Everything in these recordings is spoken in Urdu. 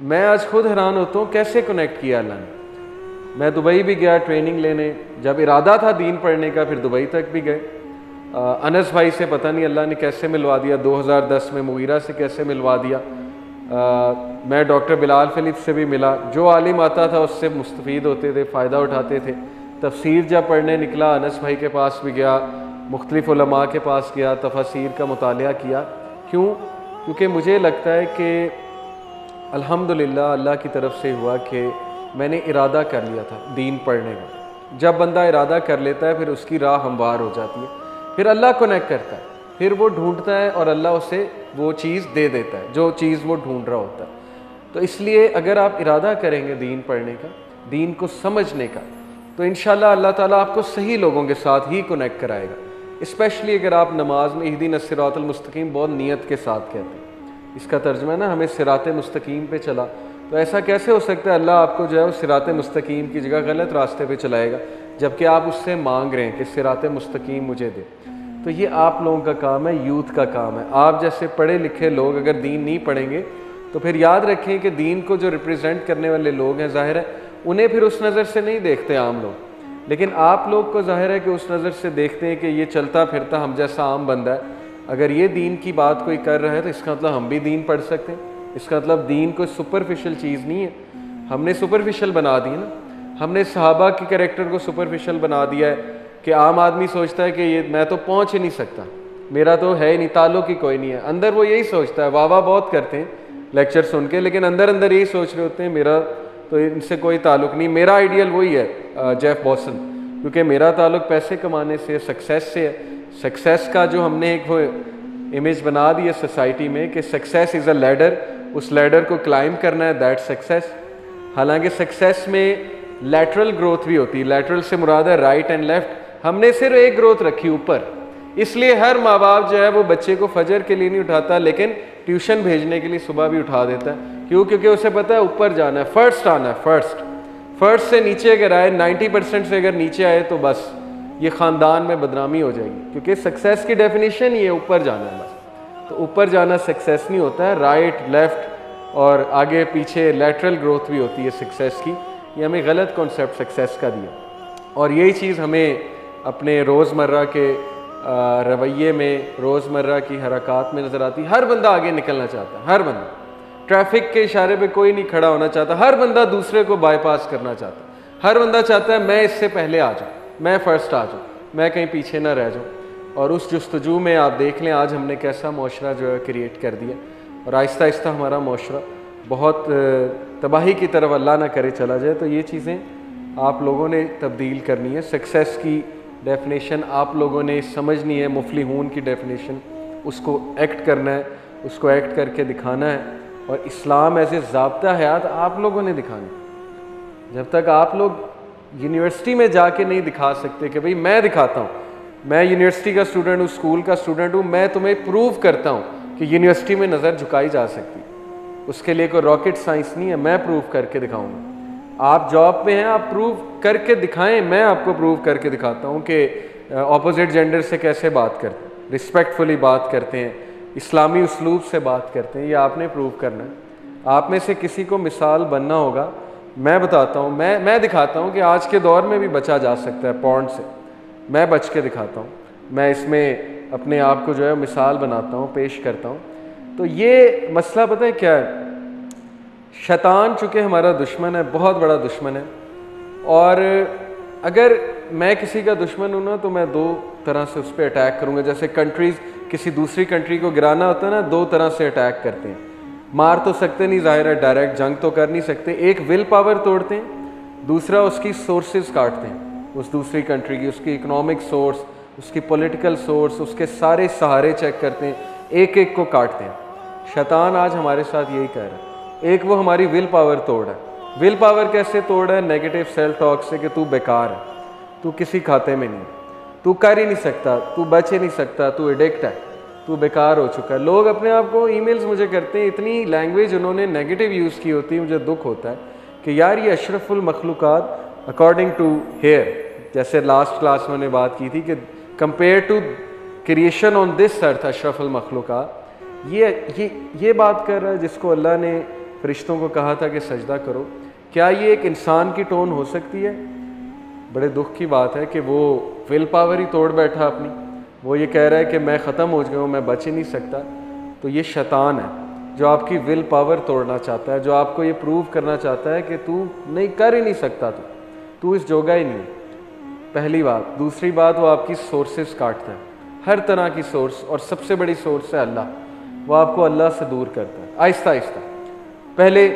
میں آج خود حیران ہوتا ہوں کیسے کنیکٹ کیا اللہ نے. میں دبئی بھی گیا ٹریننگ لینے, جب ارادہ تھا دین پڑھنے کا پھر دبئی تک بھی گئے. انس بھائی سے پتہ نہیں اللہ نے کیسے ملوا دیا, 2010 میں مغیرہ سے کیسے ملوا دیا. میں ڈاکٹر بلال فلپ سے بھی ملا, جو عالم آتا تھا اس سے مستفید ہوتے تھے, فائدہ اٹھاتے تھے. تفسیر جب پڑھنے نکلا انس بھائی کے پاس بھی گیا, مختلف علماء کے پاس گیا, تفاسیر کا مطالعہ کیا. کیوں؟ کیونکہ مجھے لگتا ہے کہ الحمدللہ اللہ کی طرف سے ہوا کہ میں نے ارادہ کر لیا تھا دین پڑھنے کا. جب بندہ ارادہ کر لیتا ہے پھر اس کی راہ ہموار ہو جاتی ہے, پھر اللہ کنیکٹ کرتا ہے, پھر وہ ڈھونڈتا ہے اور اللہ اسے وہ چیز دے دیتا ہے جو چیز وہ ڈھونڈ رہا ہوتا ہے. تو اس لیے اگر آپ ارادہ کریں گے دین پڑھنے کا, دین کو سمجھنے کا, تو انشاءاللہ اللہ تعالیٰ آپ کو صحیح لوگوں کے ساتھ ہی کنیکٹ کرائے گا. اسپیشلی اگر آپ نماز میں اہدینا الصراط المستقیم بہت نیت کے ساتھ کہتے ہیں. اس کا ترجمہ ہے نا ہمیں صراط مستقیم پہ چلا, تو ایسا کیسے ہو سکتا ہے اللہ آپ کو جو ہے وہ صراط مستقیم کی جگہ غلط راستے پہ چلائے گا جبکہ آپ اس سے مانگ رہے ہیں کہ صراط مستقیم مجھے دے. تو یہ آپ لوگوں کا کام ہے, یوتھ کا کام ہے. آپ جیسے پڑھے لکھے لوگ اگر دین نہیں پڑھیں گے تو پھر یاد رکھیں کہ دین کو جو ریپرزینٹ کرنے والے لوگ ہیں ظاہر ہے انہیں پھر اس نظر سے نہیں دیکھتے عام لوگ, لیکن آپ لوگ کو ظاہر ہے کہ اس نظر سے دیکھتے ہیں کہ یہ چلتا پھرتا ہم جیسا عام بندہ ہے, اگر یہ دین کی بات کوئی کر رہا ہے تو اس کا مطلب ہم بھی دین پڑھ سکتے ہیں. اس کا مطلب دین کوئی سپرفیشل چیز نہیں ہے. ہم نے سپرفیشل بنا دی نا, ہم نے صحابہ کے کریکٹر کو سپرفیشل بنا دیا ہے کہ عام آدمی سوچتا ہے کہ یہ میں تو پہنچ ہی نہیں سکتا, میرا تو ہے ہی نہیں, تعلق ہی کوئی نہیں ہے. اندر وہ یہی سوچتا ہے, واہ واہ بہت کرتے ہیں لیکچر سن کے, لیکن اندر اندر یہی سوچ رہے ہوتے ہیں میرا تو ان سے کوئی تعلق نہیں. میرا آئیڈیل وہی ہے جیف بوسن, کیونکہ میرا تعلق پیسے کمانے سے, سکسیس سے ہے. سکسیس کا جو ہم نے ایک وہ امیج بنا دی ہے سوسائٹی میں کہ سکسیس از اے لیڈر, اس لیڈر کو کلائم کرنا ہے, دیٹ سکسیس. حالانکہ سکسیس میں لیٹرل گروتھ بھی ہوتی ہے. لیٹرل سے مراد ہے رائٹ اینڈ لیفٹ. ہم نے صرف ایک گروتھ رکھی اوپر, اس لیے ہر ماں باپ جو ہے وہ بچے کو فجر کے لیے نہیں اٹھاتا لیکن ٹیوشن بھیجنے کے لیے صبح بھی اٹھا دیتا ہے. کیوں؟ کیونکہ اسے پتہ ہے اوپر جانا ہے, فرسٹ آنا ہے. فرسٹ سے نیچے اگر آئے 90% سے اگر نیچے آئے تو بس یہ خاندان میں بدنامی ہو جائے گی, کیونکہ سکسیس کی ڈیفینیشن یہ اوپر جانا ہے بس. تو اوپر جانا سکسیس نہیں ہوتا ہے, رائٹ لیفٹ اور آگے پیچھے لیٹرل گروتھ بھی ہوتی ہے سکسیس کی. یہ ہمیں غلط کانسیپٹ سکسیس کا دیا, اور یہی چیز ہمیں اپنے روزمرہ کے رویے میں, روزمرہ کی حرکات میں نظر آتی. ہر بندہ آگے نکلنا چاہتا ہے, ہر بندہ. ٹریفک کے اشارے پہ کوئی نہیں کھڑا ہونا چاہتا, ہر بندہ دوسرے کو بائی پاس کرنا چاہتا ہے. ہر بندہ چاہتا ہے میں اس سے پہلے آ جاؤں, میں فرسٹ آ جاؤں, میں کہیں پیچھے نہ رہ جاؤں. اور اس جستجو میں آپ دیکھ لیں آج ہم نے کیسا معاشرہ جو ہے کریٹ کر دیا, اور آہستہ آہستہ ہمارا معاشرہ بہت تباہی کی طرف اللہ نہ کرے چلا جائے. تو یہ چیزیں آپ لوگوں نے تبدیل کرنی ہے. سکسیس کی ڈیفینیشن آپ لوگوں نے سمجھنی ہے, مفلحون کی ڈیفینیشن, اس کو ایکٹ کرنا ہے, اس کو ایکٹ کر کے دکھانا ہے. اور اسلام ایسے ضابطہ حیات آپ لوگوں نے دکھانا. جب تک آپ لوگ یونیورسٹی میں جا کے نہیں دکھا سکتے کہ بھئی میں دکھاتا ہوں, میں یونیورسٹی کا اسٹوڈنٹ ہوں, اسکول کا اسٹوڈنٹ ہوں, میں تمہیں پروو کرتا ہوں کہ یونیورسٹی میں نظر جھکائی جا سکتی, اس کے لیے کوئی راکٹ سائنس نہیں ہے, میں پروو کر کے دکھاؤں گا. آپ جاب پہ ہیں, آپ پروو کر کے دکھائیں, میں آپ کو پروو کر کے دکھاتا ہوں کہ اپوزٹ جینڈر سے کیسے بات کرتے ہیں, رسپیکٹفلی بات کرتے ہیں, اسلامی اسلوب سے بات کرتے ہیں. یہ آپ نے پروو کرنا ہے. آپ میں سے کسی کو مثال بننا ہوگا, میں بتاتا ہوں, میں دکھاتا ہوں کہ آج کے دور میں بھی بچا جا سکتا ہے پورن سے. میں بچ کے دکھاتا ہوں, میں اس میں اپنے آپ کو جو ہے مثال بناتا ہوں, پیش کرتا ہوں. تو یہ مسئلہ پتہ ہے کیا ہے, شیطان چونکہ ہمارا دشمن ہے, بہت بڑا دشمن ہے, اور اگر میں کسی کا دشمن ہوں نا تو میں دو طرح سے اس پہ اٹیک کروں گا. جیسے کنٹریز کسی دوسری کنٹری کو گرانا ہوتا ہے نا, دو طرح سے اٹیک کرتے ہیں. مار تو سکتے نہیں, ظاہر ہے ڈائریکٹ جنگ تو کر نہیں سکتے, ایک ول پاور توڑتے ہیں, دوسرا اس کی سورسز کاٹتے ہیں, اس دوسری کنٹری کی, اس کی اکنامک سورس, اس کی پولیٹیکل سورس, اس کے سارے سہارے چیک کرتے ہیں, ایک ایک کو کاٹتے ہیں. شیطان آج ہمارے ساتھ یہی کر رہا ہے. ایک وہ ہماری ول پاور توڑ ہے. ول پاور کیسے توڑ ہے؟ نیگیٹو سیلف ٹاک سے کہ تو بیکار ہے, تو کسی کھاتے میں نہیں, تو کر ہی نہیں سکتا, تو بچ ہی نہیں سکتا, تو ایڈکٹ ہے, تو بیکار ہو چکا ہے. لوگ اپنے آپ کو ای میلز مجھے کرتے ہیں, اتنی لینگویج انہوں نے نیگیٹو یوز کی ہوتی ہے, مجھے دکھ ہوتا ہے کہ یار یہ اشرف المخلوقات اکارڈنگ ٹو ہیئر, جیسے لاسٹ کلاس میں نے بات کی تھی کہ کمپیئر ٹو کریشن آن دس ارتھ اشرف المخلوقات, یہ بات کر رہا ہے جس کو اللہ نے فرشتوں کو کہا تھا کہ سجدہ کرو. کیا یہ ایک انسان کی ٹون ہو سکتی ہے؟ بڑے دکھ کی بات ہے کہ وہ ول پاور ہی توڑ بیٹھا اپنی. وہ یہ کہہ رہا ہے کہ میں ختم ہو گیا ہوں, میں بچ ہی نہیں سکتا. تو یہ شیطان ہے جو آپ کی ول پاور توڑنا چاہتا ہے, جو آپ کو یہ پروو کرنا چاہتا ہے کہ تو نہیں کر ہی نہیں سکتا, تو اس جوگا ہی نہیں. پہلی بات. دوسری بات, وہ آپ کی سورسز کاٹتا ہے, ہر طرح کی سورس, اور سب سے بڑی سورس ہے اللہ. وہ آپ کو اللہ سے دور کرتا ہے آہستہ آہستہ. پہلے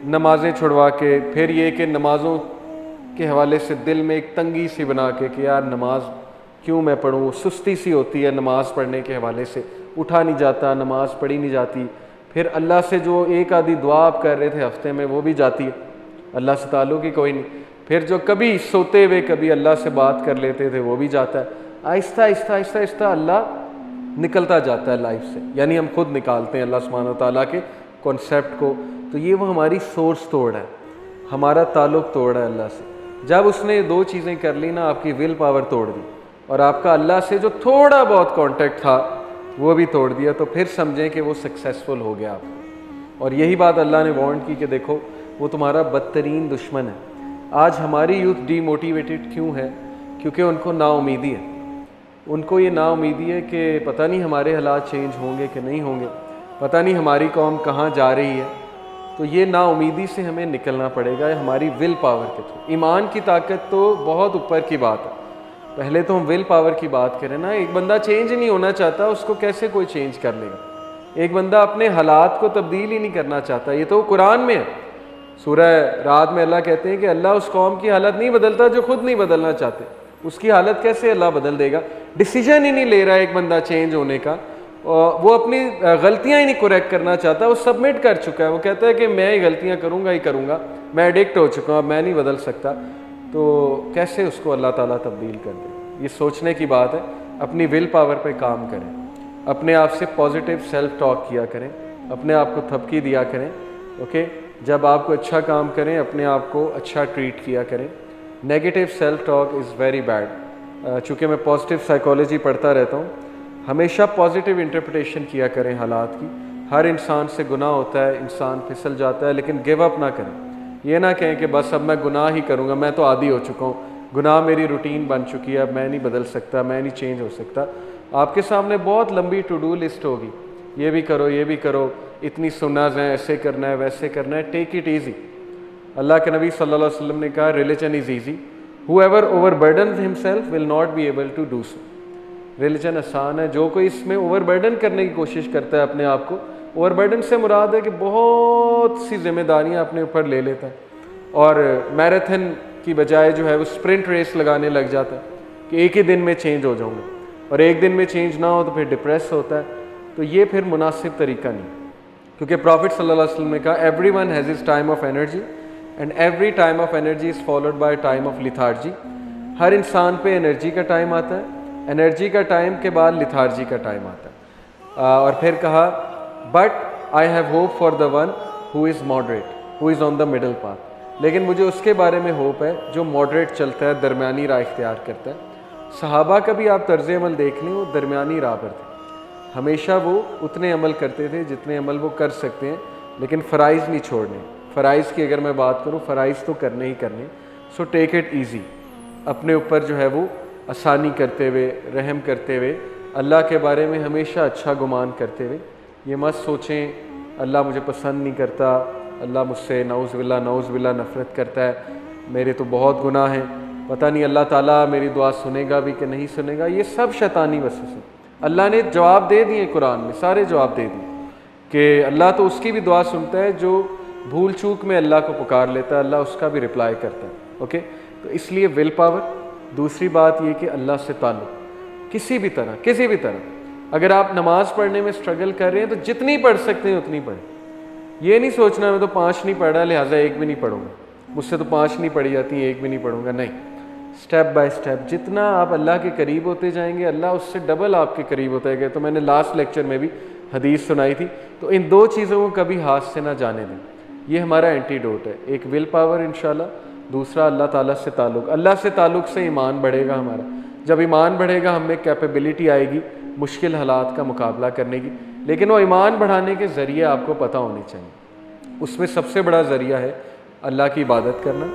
نمازیں چھڑوا کے, پھر یہ کہ نمازوں کے حوالے سے دل میں ایک تنگی سی بنا کے کہ یار نماز کیوں میں پڑھوں, سستی سی ہوتی ہے نماز پڑھنے کے حوالے سے, اٹھا نہیں جاتا, نماز پڑھی نہیں جاتی. پھر اللہ سے جو ایک آدھی دعا آپ کر رہے تھے ہفتے میں وہ بھی جاتی ہے, اللہ سے تعلق ہی کوئی نہیں. پھر جو کبھی سوتے ہوئے کبھی اللہ سے بات کر لیتے تھے وہ بھی جاتا ہے. آہستہ آہستہ آہستہ آہستہ اللہ نکلتا جاتا ہے لائف سے, یعنی ہم خود نکالتے ہیں اللہ سبحانہ و تعالیٰ کے کانسیپٹ کو. تو یہ وہ ہماری سورس توڑ ہے, ہمارا تعلق توڑ ہے اللہ سے. جب اس نے دو چیزیں کر لی نا, آپ کی ول پاور توڑ دی اور آپ کا اللہ سے جو تھوڑا بہت کانٹیکٹ تھا وہ بھی توڑ دیا, تو پھر سمجھیں کہ وہ سکسیسفل ہو گیا آپ. اور یہی بات اللہ نے وارن کی کہ دیکھو وہ تمہارا بدترین دشمن ہے. آج ہماری یوتھ ڈی موٹیویٹڈ کیوں ہے؟ کیونکہ ان کو نا امیدی ہے. ان کو یہ نا امیدی ہے کہ پتہ نہیں ہمارے حالات چینج ہوں گے کہ نہیں ہوں گے, پتہ نہیں ہماری قوم کہاں جا رہی ہے. تو یہ نا امیدی سے ہمیں نکلنا پڑے گا ہماری ول پاور کے تھرو. ایمان کی طاقت تو بہت اوپر کی بات ہے, پہلے تو ہم ول پاور کی بات کریں نا. ایک بندہ چینج نہیں ہونا چاہتا, اس کو کیسے کوئی چینج کر لے گا؟ ایک بندہ اپنے حالات کو تبدیل ہی نہیں کرنا چاہتا. یہ تو قرآن میں ہے, سورہ رات میں اللہ کہتے ہیں کہ اللہ اس قوم کی حالت نہیں بدلتا جو خود نہیں بدلنا چاہتے. اس کی حالت کیسے اللہ بدل دے گا؟ ڈیسیجن ہی نہیں لے رہا ایک بندہ چینج ہونے کا, وہ اپنی غلطیاں ہی نہیں کریکٹ کرنا چاہتا, وہ سبمٹ کر چکا ہے. وہ کہتا ہے کہ میں ہی غلطیاں کروں گا, میں ایڈکٹ ہو چکا ہوں, اب میں نہیں بدل سکتا. تو کیسے اس کو اللہ تعالیٰ تبدیل کر دے؟ یہ سوچنے کی بات ہے. اپنی ول پاور پہ کام کریں, اپنے آپ سے پازیٹیو سیلف ٹاک کیا کریں, اپنے آپ کو تھپکی دیا کریں. اوکے, جب آپ کو اچھا کام کریں اپنے آپ کو اچھا ٹریٹ کیا کریں. Negative self talk is very bad. چونکہ میں پازیٹیو سائیکالوجی پڑھتا رہتا ہوں, ہمیشہ پازیٹیو انٹرپریٹیشن کیا کریں حالات کی. ہر انسان سے گناہ ہوتا ہے, انسان پھسل جاتا ہے, لیکن گیو اپ نہ کریں. یہ نہ کہیں کہ بس اب میں گناہ ہی کروں گا, میں تو عادی ہو چکا ہوں, گناہ میری روٹین بن چکی ہے, اب میں نہیں بدل سکتا, میں نہیں چینج ہو سکتا. آپ کے سامنے بہت لمبی ٹو ڈو لسٹ ہوگی, یہ بھی کرو, یہ بھی کرو, اتنی سناز ہیں, ایسے کرنا ہے, ویسے کرنا ہے. Take it easy. اللہ کے نبی صلی اللہ علیہ وسلم نے کہا religion is easy, whoever overburdens himself will not be able to do so. Religion آسان ہے, جو کوئی اس میں اوور برڈن کرنے کی کوشش کرتا ہے اپنے آپ کو. اوور برڈن سے مراد ہے کہ بہت سی ذمہ داریاں اپنے اوپر لے لیتا ہے, اور میراتھن کی بجائے جو ہے وہ اسپرنٹ ریس لگانے لگ جاتا ہے کہ ایک ہی دن میں چینج ہو جاؤں گا, اور ایک دن میں چینج نہ ہو تو پھر ڈپریس ہوتا ہے. تو یہ پھر مناسب طریقہ نہیں, کیونکہ پرافٹ صلی اللہ علیہ وسلم نے کہا everyone has his time of energy and every time of energy is followed by time of lethargy. ہر انسان پہ انرجی کا ٹائم آتا ہے, انرجی کا ٹائم کے بعد لیتھارجی کا ٹائم آتا ہے. اور پھر کہا but I have hope for the one who is moderate, who is on the middle path. لیکن مجھے اس کے بارے میں ہوپ ہے جو ماڈریٹ چلتا ہے, درمیانی راہ اختیار کرتا ہے. صحابہ کا بھی آپ طرز عمل دیکھ لیں, وہ درمیانی راہ پر تھے. ہمیشہ وہ اتنے عمل کرتے تھے جتنے عمل وہ کر سکتے ہیں, لیکن فرائض نہیں چھوڑنے. فرائض کی اگر میں بات کروں, فرائض تو کرنے ہی کرنے. سو ٹیک اٹ ایزی, اپنے اوپر جو ہے وہ آسانی کرتے ہوئے, رحم کرتے ہوئے, اللہ کے بارے میں ہمیشہ اچھا گمان کرتے ہوئے. یہ مت سوچیں اللہ مجھے پسند نہیں کرتا, اللہ مجھ سے نعوذ باللہ نفرت کرتا ہے, میرے تو بہت گناہ ہیں, پتہ نہیں اللہ تعالیٰ میری دعا سنے گا بھی کہ نہیں سنے گا. یہ سب شیطانی وسوسے. اللہ نے جواب دے دیے قرآن میں, سارے جواب دے دیے کہ اللہ تو اس کی بھی دعا سنتا ہے جو بھول چوک میں اللہ کو پکار لیتا ہے, اللہ اس کا بھی رپلائی کرتا ہے. اوکے, تو اس لیے ول پاور. دوسری بات یہ کہ اللہ سے تعلق کسی بھی طرح. اگر آپ نماز پڑھنے میں اسٹرگل کر رہے ہیں تو جتنی پڑھ سکتے ہیں اتنی پڑھیں. یہ نہیں سوچنا میں تو 5 نہیں پڑھ رہا لہٰذا ایک بھی نہیں پڑھوں گا, مجھ سے تو 5 نہیں پڑھی جاتی ہیں, ایک بھی نہیں پڑھوں گا. نہیں, اسٹیپ بائی اسٹیپ جتنا آپ اللہ کے قریب ہوتے جائیں گے, اللہ اس سے ڈبل آپ کے قریب ہوتا ہے. تو میں نے لاسٹ لیکچر میں بھی حدیث سنائی تھی. تو ان دو چیزوں کو کبھی ہاتھ سے نہ جانے دیں. یہ ہمارا اینٹی ڈوٹ ہے. ایک ول پاور انشاءاللہ, دوسرا اللہ تعالیٰ سے تعلق. اللہ سے تعلق سے ایمان بڑھے گا ہمارا. جب ایمان بڑھے گا ہم میں کیپیبلٹی آئے گی مشکل حالات کا مقابلہ کرنے کی. لیکن وہ ایمان بڑھانے کے ذریعے آپ کو پتہ ہونی چاہیے. اس میں سب سے بڑا ذریعہ ہے اللہ کی عبادت کرنا،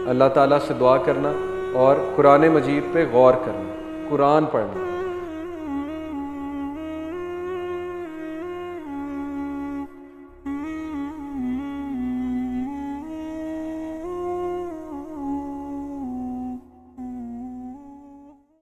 اللہ تعالیٰ سے دعا کرنا اور قرآن مجید پہ غور کرنا، قرآن پڑھنا۔